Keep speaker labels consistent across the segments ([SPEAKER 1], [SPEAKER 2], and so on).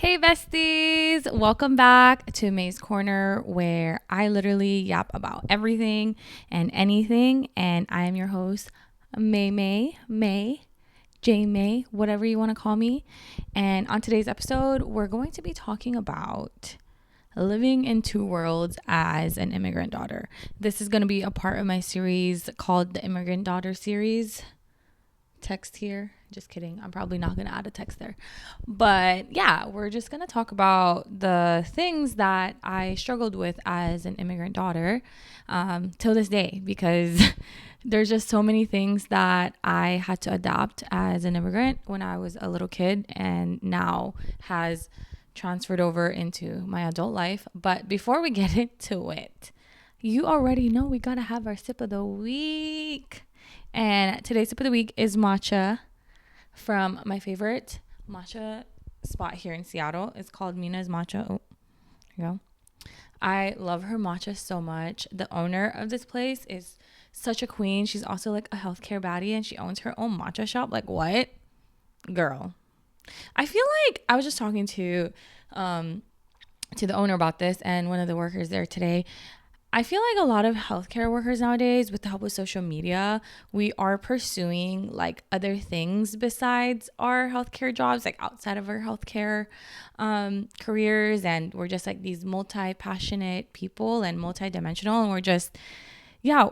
[SPEAKER 1] Hey besties, welcome back to May's Corner, where I literally yap about everything and anything, and I am your host, May, J May, whatever you want to call me. And on today's episode, we're going to be talking about living in two worlds as an immigrant daughter. This is going to be a part of my series called the Immigrant Daughter series. Text here, just kidding, I'm probably not going to add a text there, but yeah, we're just going to talk about the things that I struggled with as an immigrant daughter till this day, because there's just so many things that I had to adapt as an immigrant when I was a little kid and now has transferred over into my adult life. But before we get into it, you already know we gotta have our sip of the week. And today's sip of the week is matcha from my favorite matcha spot here in Seattle. It's called Mina's Matcha. Oh, here you go. I love her matcha so much. The owner of this place is such a queen. She's also like a healthcare baddie and she owns her own matcha shop. Like, what? Girl. I feel like I was just talking to the owner about this and one of the workers there today. I feel like a lot of healthcare workers nowadays, with the help of social media, we are pursuing like other things besides our healthcare jobs, like outside of our healthcare careers. And we're just like these multi-passionate people and multi-dimensional. And we're just, yeah,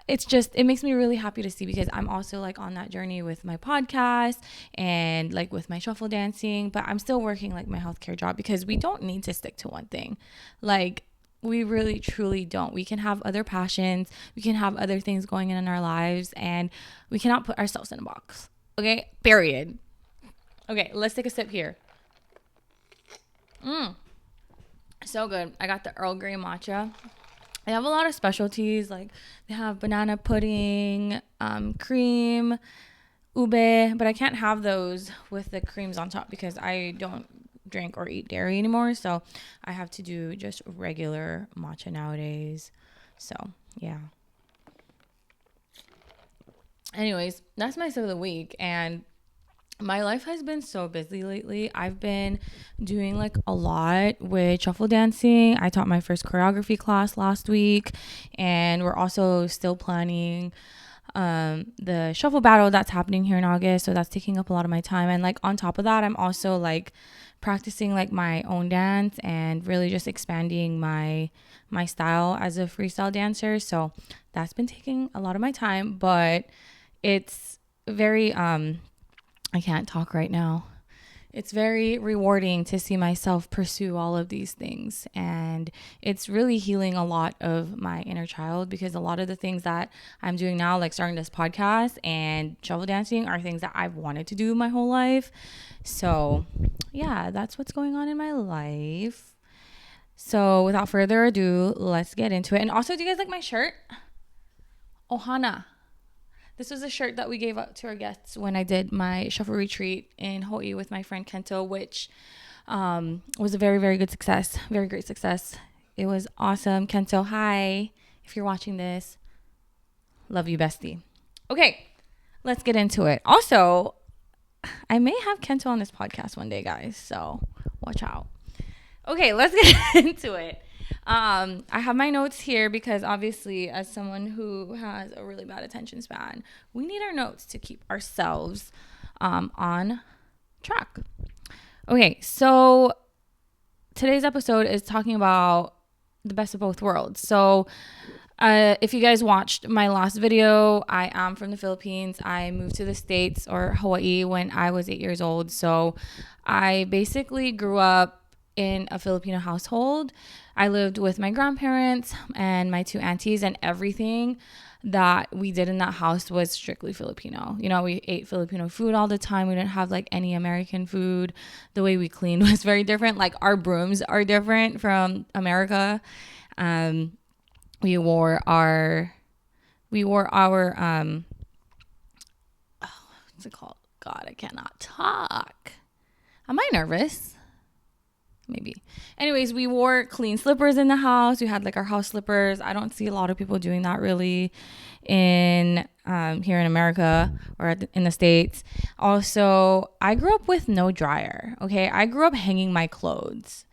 [SPEAKER 1] it makes me really happy to see, because I'm also like on that journey with my podcast and like with my shuffle dancing, but I'm still working like my healthcare job, because we don't need to stick to one thing. Like, we really, truly don't. We can have other passions. We can have other things going on in our lives, and we cannot put ourselves in a box. Okay? Period. Okay, let's take a sip here. So good. I got the Earl Grey matcha. They have a lot of specialties. Like, they have banana pudding, cream, ube, but I can't have those with the creams on top because I don't drink or eat dairy anymore, so I have to do just regular matcha nowadays. So yeah, anyways, that's my sip of the week. And my life has been so busy lately. I've been doing like a lot with shuffle dancing. I taught my first choreography class last week, and we're also still planning the shuffle battle that's happening here in August, so that's taking up a lot of my time. And like on top of that, I'm also like practicing like my own dance and really just expanding my style as a freestyle dancer. So that's been taking a lot of my time, but it's very I can't talk right now. It's very rewarding to see myself pursue all of these things. And it's really healing a lot of my inner child, because a lot of the things that I'm doing now, like starting this podcast and shuffle dancing, are things that I've wanted to do my whole life. So yeah, that's what's going on in my life. So without further ado, let's get into it. And also, do you guys like my shirt? Ohana. This was a shirt that we gave out to our guests when I did my shuffle retreat in Hawaii with my friend Kento, which was a very, very good success. Very great success. It was awesome. Kento, hi. If you're watching this, love you, bestie. Okay, let's get into it. Also, I may have Kento on this podcast one day, guys, so watch out. Okay, let's get into it. I have my notes here because obviously, as someone who has a really bad attention span, we need our notes to keep ourselves on track. Okay, so today's episode is talking about the best of both worlds. So if you guys watched my last video, I am from the Philippines. I moved to the States, or Hawaii, when I was 8 years old. So I basically grew up in a Filipino household. I lived with my grandparents and my two aunties, and everything that we did in that house was strictly Filipino. You know, we ate Filipino food all the time. We didn't have like any American food. The way we cleaned was very different. Like, our brooms are different from America. We wore our what's it called? God, I cannot talk. Am I nervous? maybe. Anyways, we wore clean slippers in the house. We had like our house slippers. I don't see a lot of people doing that really in here in America or in the States. Also, I grew up with no dryer. Okay, I grew up hanging my clothes.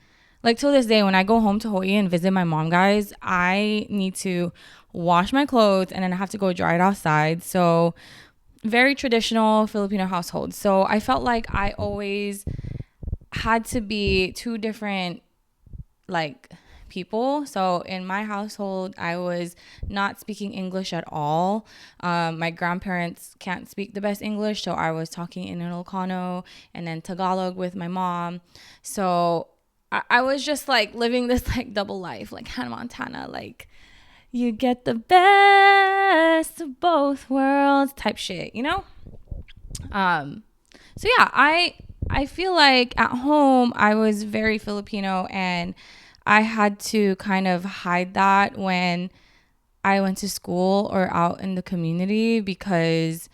[SPEAKER 1] Like till this day, when I go home to Hawaii and visit my mom, guys, I need to wash my clothes and then I have to go dry it outside. So very traditional Filipino household. So I felt like I always had to be two different like people. So in my household, I was not speaking English at all. My grandparents can't speak the best English, so I was talking in Ilocano and then Tagalog with my mom. So I was just like living this like double life, like Hannah Montana, like you get the best of both worlds type shit, you know? So yeah, I feel like at home I was very Filipino and I had to kind of hide that when I went to school or out in the community because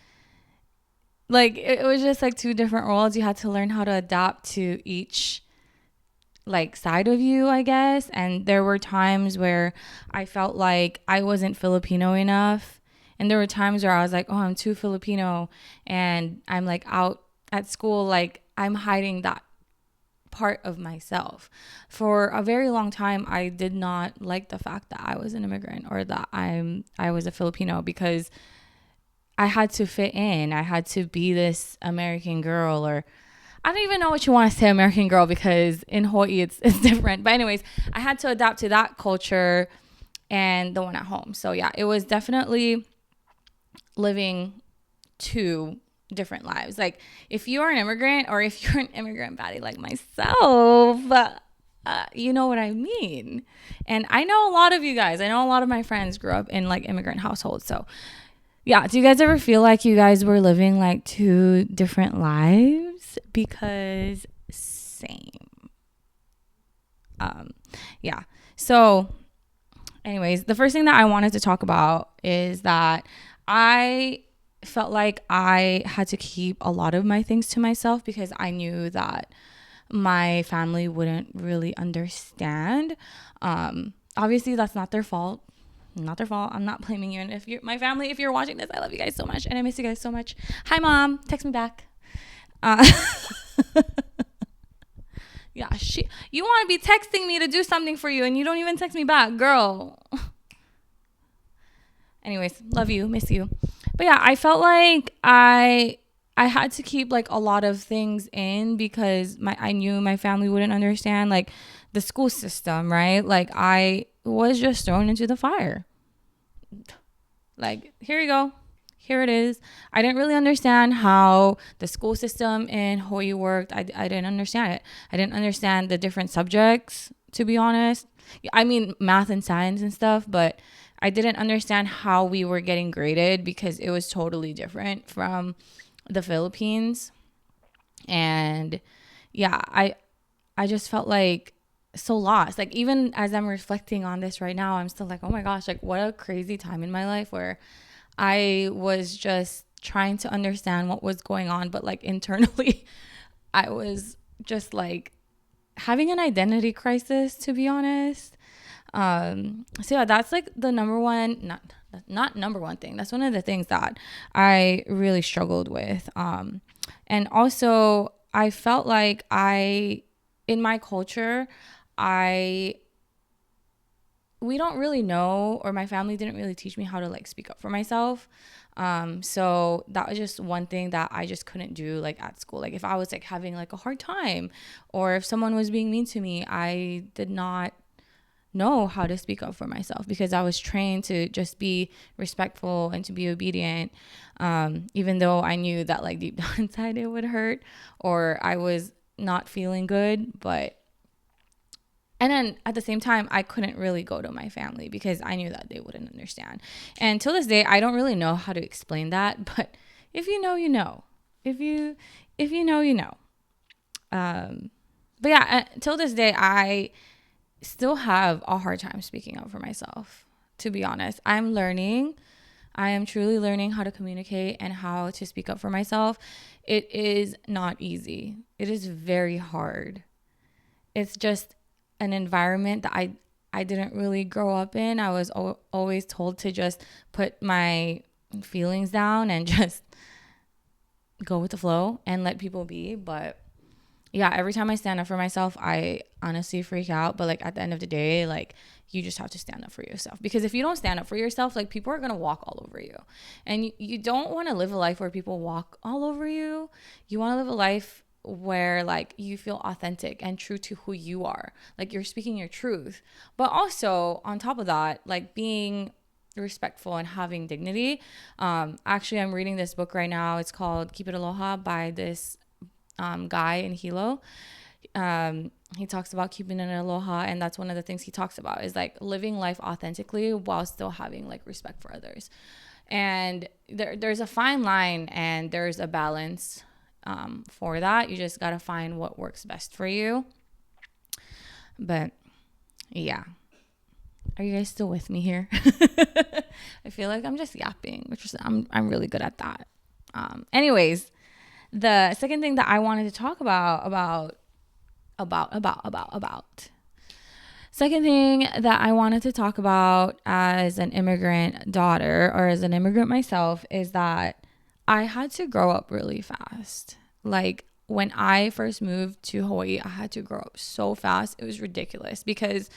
[SPEAKER 1] like it was just like two different worlds. You had to learn how to adapt to each like side of you, I guess. And there were times where I felt like I wasn't Filipino enough. And there were times where I was like, oh, I'm too Filipino. And I'm like out at school, like I'm hiding that part of myself. For a very long time, I did not like the fact that I was an immigrant or that I was a Filipino because I had to fit in. I had to be this American girl, or I don't even know what you want to say American girl because in Hawaii it's different. But anyways, I had to adapt to that culture and the one at home. So yeah, it was definitely living two different lives. Like if you're an immigrant or if you're an immigrant baddie like myself, you know what I mean. And I know a lot of you guys, I know a lot of my friends grew up in like immigrant households. So yeah, do you guys ever feel like you guys were living like two different lives? Because same. Yeah. So anyways, the first thing that I wanted to talk about is that I felt like I had to keep a lot of my things to myself because I knew that my family wouldn't really understand. Obviously that's not their fault. Not their fault. I'm not blaming you. And if you're my family, if you're watching this, I love you guys so much and I miss you guys so much. Hi mom, text me back. Yeah, you want to be texting me to do something for you and you don't even text me back, girl. Anyways, love you, miss you. But yeah, I felt like I had to keep like a lot of things in because I knew my family wouldn't understand like the school system, right? Like I was just thrown into the fire. Like, here you go. Here it is. I didn't really understand how the school system in Hawaii worked. I didn't understand it. I didn't understand the different subjects, to be honest. I mean, math and science and stuff, but I didn't understand how we were getting graded because it was totally different from the Philippines. And yeah, I just felt like so lost. Like even as I'm reflecting on this right now, I'm still like, oh my gosh, like what a crazy time in my life where I was just trying to understand what was going on, but like internally I was just like having an identity crisis, to be honest. So yeah, that's like the number one, not number one thing. That's one of the things that I really struggled with. And also I felt like in my culture, we don't really know, or my family didn't really teach me how to like speak up for myself. So that was just one thing that I just couldn't do like at school. Like if I was like having like a hard time or if someone was being mean to me, I did not know how to speak up for myself because I was trained to just be respectful and to be obedient. Even though I knew that like deep down inside it would hurt or I was not feeling good, and then at the same time, I couldn't really go to my family because I knew that they wouldn't understand. And till this day, I don't really know how to explain that. But if you know, you know. If you know, you know. But yeah, till this day, I still have a hard time speaking up for myself. To be honest, I'm learning. I am truly learning how to communicate and how to speak up for myself. It is not easy. It is very hard. it's just an environment that I didn't really grow up in. I was always told to just put my feelings down and just go with the flow and let people be. But yeah, every time I stand up for myself, I honestly freak out. But like at the end of the day, like you just have to stand up for yourself, because if you don't stand up for yourself, like people are going to walk all over you. And you don't want to live a life where people walk all over you. You want to live a life where like you feel authentic and true to who you are. Like you're speaking your truth. But also on top of that, like being respectful and having dignity. Actually, I'm reading this book right now. It's called Keep It Aloha by this guy in Hilo. He talks about keeping it aloha, and that's one of the things he talks about is like living life authentically while still having like respect for others. And there's a fine line and there's a balance for that. You just got to find what works best for you. But yeah, are you guys still with me here? I feel like I'm just yapping, which is I'm really good at that. Anyways, the second thing that I wanted to talk about second thing that I wanted to talk about as an immigrant daughter, or as an immigrant myself, is that I had to grow up really fast. Like when I first moved to Hawaii, I had to grow up so fast. It was ridiculous because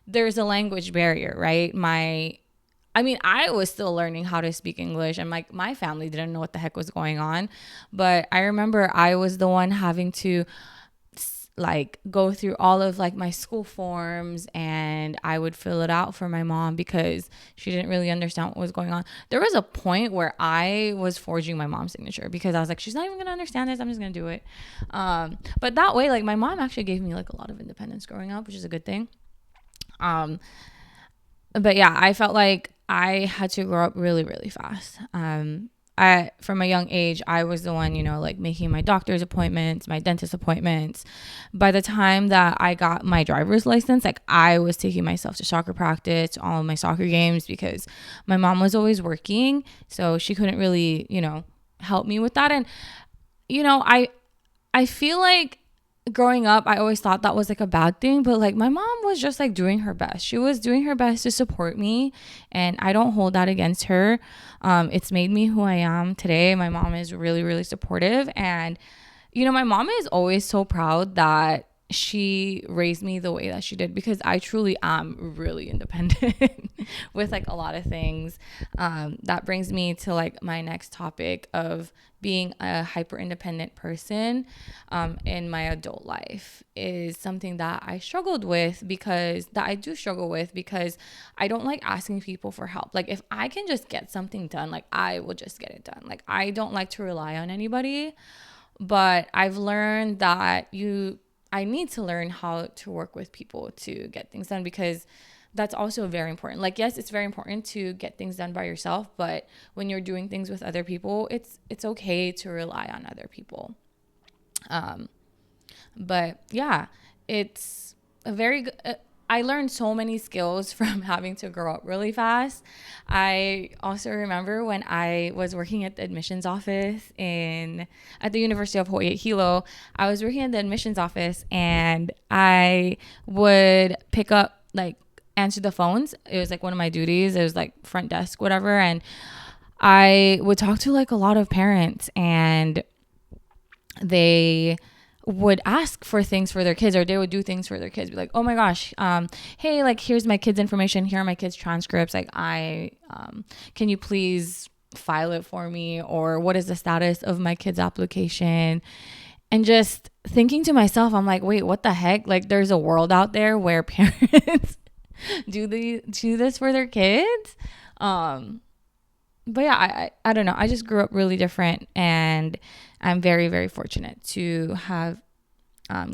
[SPEAKER 1] there's a language barrier, right? I was still learning how to speak English, and my family didn't know what the heck was going on. But I remember I was the one having to like go through all of like my school forms, and I would fill it out for my mom because she didn't really understand what was going on. There was a point where I was forging my mom's signature because I was like, she's not even gonna understand this, I'm just gonna do it. But that way, like my mom actually gave me like a lot of independence growing up, which is a good thing. But yeah, I felt like I had to grow up really, really fast. From a young age, I was the one, like making my doctor's appointments, my dentist appointments. By the time that I got my driver's license, like I was taking myself to soccer practice, all of my soccer games, because my mom was always working. So she couldn't really, help me with that. And, I feel like growing up, I always thought that was like a bad thing, but like my mom was just like doing her best. She was doing her best to support me, and I don't hold that against her. It's made me who I am today. My mom is really, really supportive, and my mom is always so proud that she raised me the way that she did, because I truly am really independent with like a lot of things. That brings me to like my next topic of being a hyper independent person in my adult life is something that I struggled with, because I do struggle with, because I don't like asking people for help. Like if I can just get something done, like I will just get it done. Like I don't like to rely on anybody, but I've learned that I need to learn how to work with people to get things done, because that's also very important. Like, yes, it's very important to get things done by yourself, but when you're doing things with other people, it's okay to rely on other people. But yeah, it's a very good. I learned so many skills from having to grow up really fast. I also remember when I was working at the admissions office at the University of Hawaii at Hilo. I was working at the admissions office, and I would pick up like answer the phones. It was like one of my duties. It was like front desk, whatever. And I would talk to like a lot of parents, and they would ask for things for their kids, or they would do things for their kids. Be like, oh my gosh, hey, like here's my kids' information. Here are my kids' transcripts. Like can you please file it for me? Or what is the status of my kids' application? And just thinking to myself, I'm like, wait, what the heck? Like there's a world out there where parents do this for their kids. But yeah, I don't know. I just grew up really different, and I'm very, very fortunate to have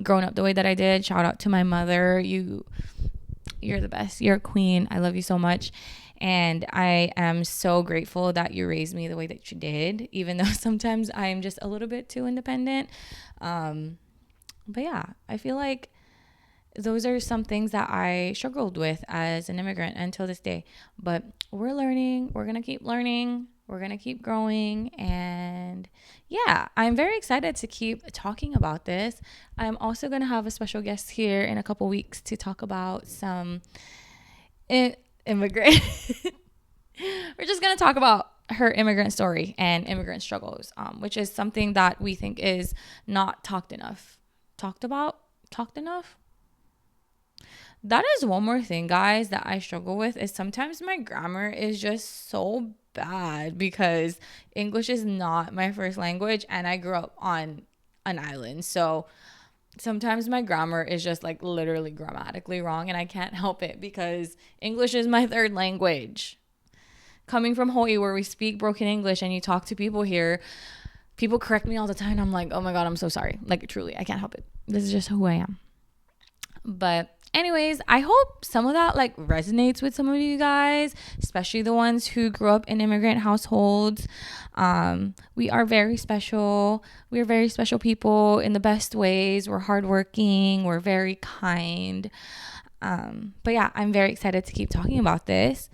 [SPEAKER 1] grown up the way that I did. Shout out to my mother. You're the best. You're a queen. I love you so much. And I am so grateful that you raised me the way that you did, even though sometimes I am just a little bit too independent. But yeah, I feel like those are some things that I struggled with as an immigrant until this day. But we're learning. We're going to keep learning. We're going to keep growing. And yeah, I'm very excited to keep talking about this. I'm also going to have a special guest here in a couple weeks to talk about some immigrant. We're just going to talk about her immigrant story and immigrant struggles, which is something that we think is not talked enough. Talked enough? That is one more thing, guys, that I struggle with is sometimes my grammar is just so bad because English is not my first language and I grew up on an island. So sometimes my grammar is just like literally grammatically wrong and I can't help it because English is my third language. Coming from Hawaii where we speak broken English and you talk to people here, people correct me all the time. I'm like, oh my God, I'm so sorry. Like truly, I can't help it. This is just who I am. But anyways, I hope some of that like resonates with some of you guys, especially the ones who grew up in immigrant households. We are very special. We are very special people in the best ways. We're hardworking. We're very kind. But yeah, I'm very excited to keep talking about this.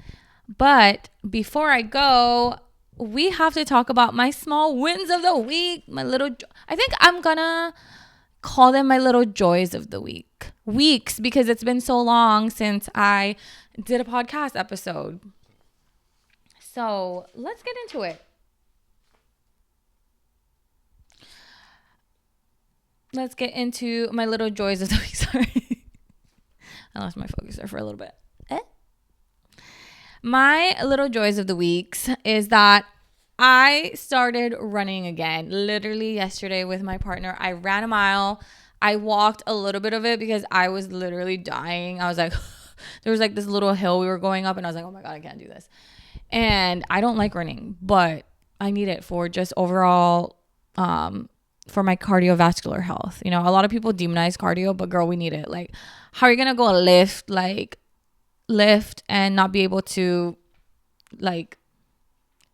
[SPEAKER 1] But before I go, we have to talk about my small wins of the week. I think I'm gonna call them my little joys of the weeks, because it's been so long since I did a podcast episode. So let's get into it. Let's get into my little joys of the week. Sorry. I lost my focus there for a little bit. My little joys of the weeks is that I started running again. Literally yesterday with my partner, I ran a mile. I walked a little bit of it because I was literally dying. I was like, there was like this little hill we were going up and I was like, oh my God, I can't do this. And I don't like running, but I need it for just overall, for my cardiovascular health. You know, a lot of people demonize cardio, but girl, we need it. Like, how are you going to go lift and not be able to like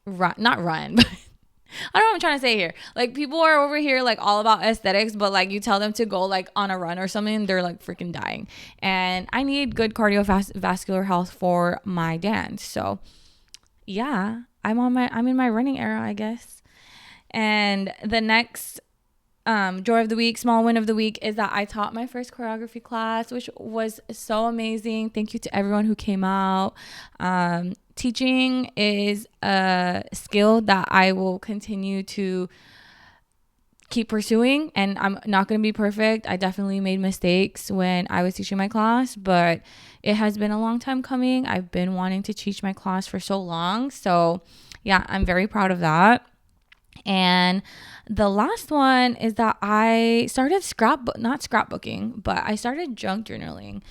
[SPEAKER 1] not run, but I don't know what I'm trying to say here. Like people are over here like all about aesthetics, but like you tell them to go like on a run or something, they're like freaking dying. And I need good cardiovascular health for my dance. So yeah, I'm in my running era, I guess. And the next joy of the week, small win of the week, is that I taught my first choreography class, which was so amazing. Thank you to everyone who came out. Teaching is a skill that I will continue to keep pursuing, and I'm not going to be perfect. I definitely made mistakes when I was teaching my class, but it has been a long time coming. I've been wanting to teach my class for so long. So yeah, I'm very proud of that. And the last one is that I started not scrapbooking, but I started junk journaling.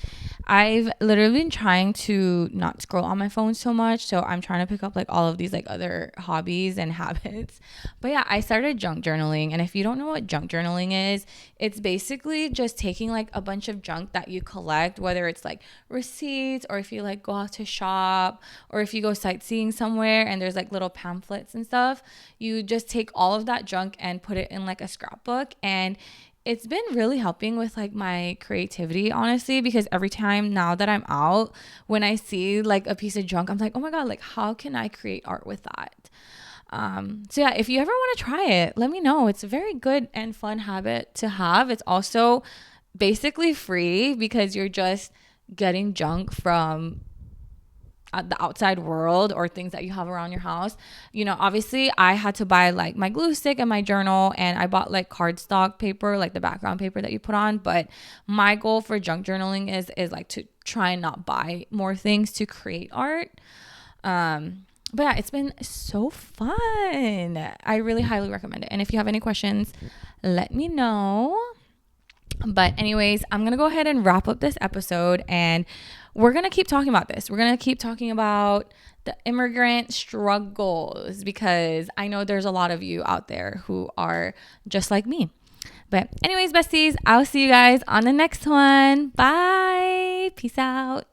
[SPEAKER 1] I've literally been trying to not scroll on my phone so much. So I'm trying to pick up like all of these like other hobbies and habits. But yeah, I started junk journaling. And if you don't know what junk journaling is, it's basically just taking like a bunch of junk that you collect, whether it's like receipts or if you like go out to shop or if you go sightseeing somewhere and there's like little pamphlets and stuff. You just take all of that junk and put it in like a scrapbook, and it's been really helping with like my creativity, honestly, because every time now that I'm out, when I see like a piece of junk, I'm like, oh my God, like how can I create art with that? So yeah, if you ever want to try it, let me know. It's a very good and fun habit to have. It's also basically free because you're just getting junk from the outside world or things that you have around your house. You know, obviously I had to buy like my glue stick and my journal, and I bought like cardstock paper, like the background paper that you put on. But my goal for junk journaling is like to try and not buy more things to create art. But yeah, it's been so fun. I really highly recommend it. And if you have any questions, let me know. But anyways, I'm going to go ahead and wrap up this episode, and we're going to keep talking about this. We're going to keep talking about the immigrant struggles because I know there's a lot of you out there who are just like me. But anyways, besties, I'll see you guys on the next one. Bye. Peace out.